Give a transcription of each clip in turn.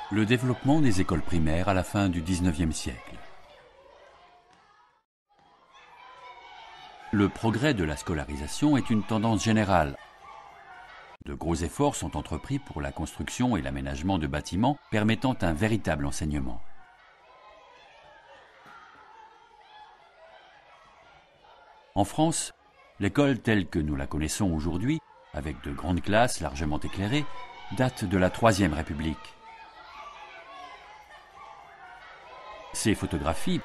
Le développement des écoles primaires à la fin du XIXe siècle. Le progrès de la scolarisation est une tendance générale. De gros efforts sont entrepris pour la construction et l'aménagement de bâtiments permettant un véritable enseignement. En France, l'école telle que nous la connaissons aujourd'hui, avec de grandes classes largement éclairées, date de la Troisième République. Ces photographies,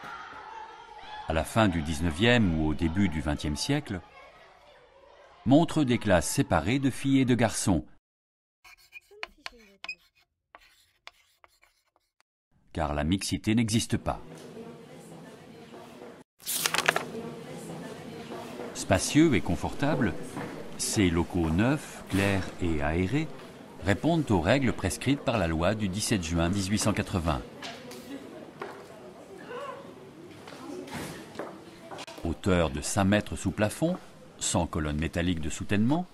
à la fin du XIXe ou au début du XXe siècle, montrent des classes séparées de filles et de garçons, car la mixité n'existe pas. Spacieux et confortables, ces locaux neufs, clairs et aérés répondent aux règles prescrites par la loi du 17 juin 1880. Hauteur de 5 mètres sous plafond, sans colonne métallique de soutènement,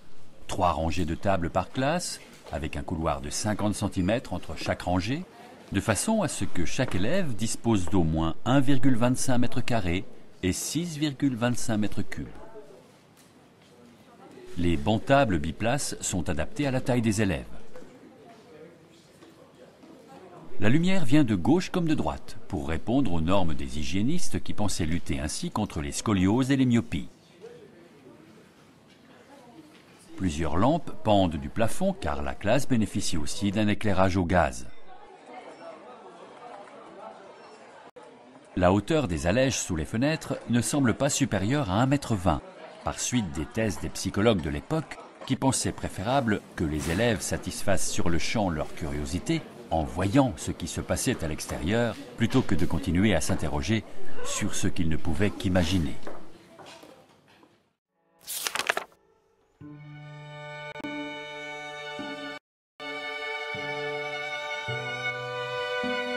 3 rangées de tables par classe, avec un couloir de 50 cm entre chaque rangée, de façon à ce que chaque élève dispose d'au moins 1,25 m² et 6,25 m3. Les bancs tables biplaces sont adaptés à la taille des élèves. La lumière vient de gauche comme de droite, pour répondre aux normes des hygiénistes qui pensaient lutter ainsi contre les scolioses et les myopies. Plusieurs lampes pendent du plafond car la classe bénéficie aussi d'un éclairage au gaz. La hauteur des allèges sous les fenêtres ne semble pas supérieure à 1,20 m, par suite des thèses des psychologues de l'époque qui pensaient préférable que les élèves satisfassent sur le champ leur curiosité en voyant ce qui se passait à l'extérieur, plutôt que de continuer à s'interroger sur ce qu'ils ne pouvaient qu'imaginer.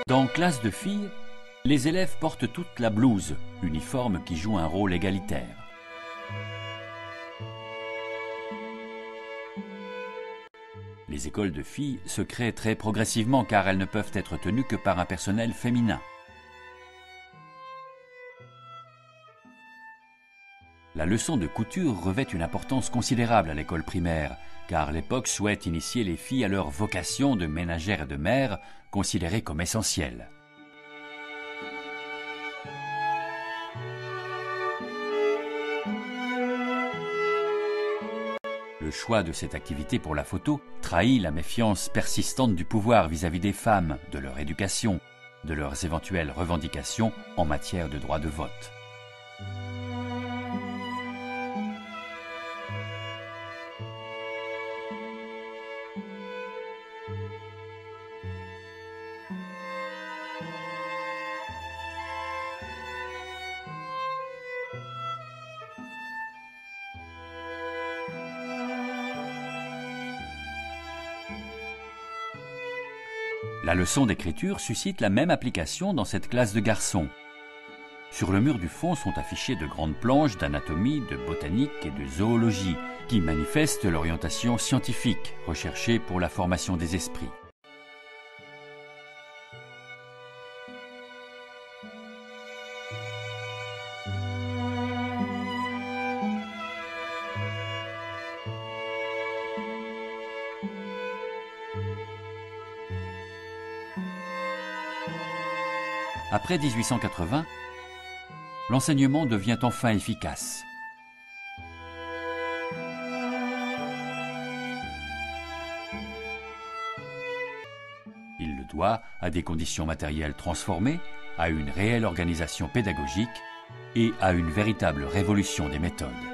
Dans classe de filles, les élèves portent toute la blouse, uniforme qui joue un rôle égalitaire. Les écoles de filles se créent très progressivement car elles ne peuvent être tenues que par un personnel féminin. La leçon de couture revêt une importance considérable à l'école primaire, car l'époque souhaite initier les filles à leur vocation de ménagères et de mères, considérée comme essentielle. Le choix de cette activité pour la photo trahit la méfiance persistante du pouvoir vis-à-vis des femmes, de leur éducation, de leurs éventuelles revendications en matière de droit de vote. La leçon d'écriture suscite la même application dans cette classe de garçons. Sur le mur du fond sont affichées de grandes planches d'anatomie, de botanique et de zoologie qui manifestent l'orientation scientifique recherchée pour la formation des esprits. Après 1880, l'enseignement devient enfin efficace. Il le doit à des conditions matérielles transformées, à une réelle organisation pédagogique et à une véritable révolution des méthodes.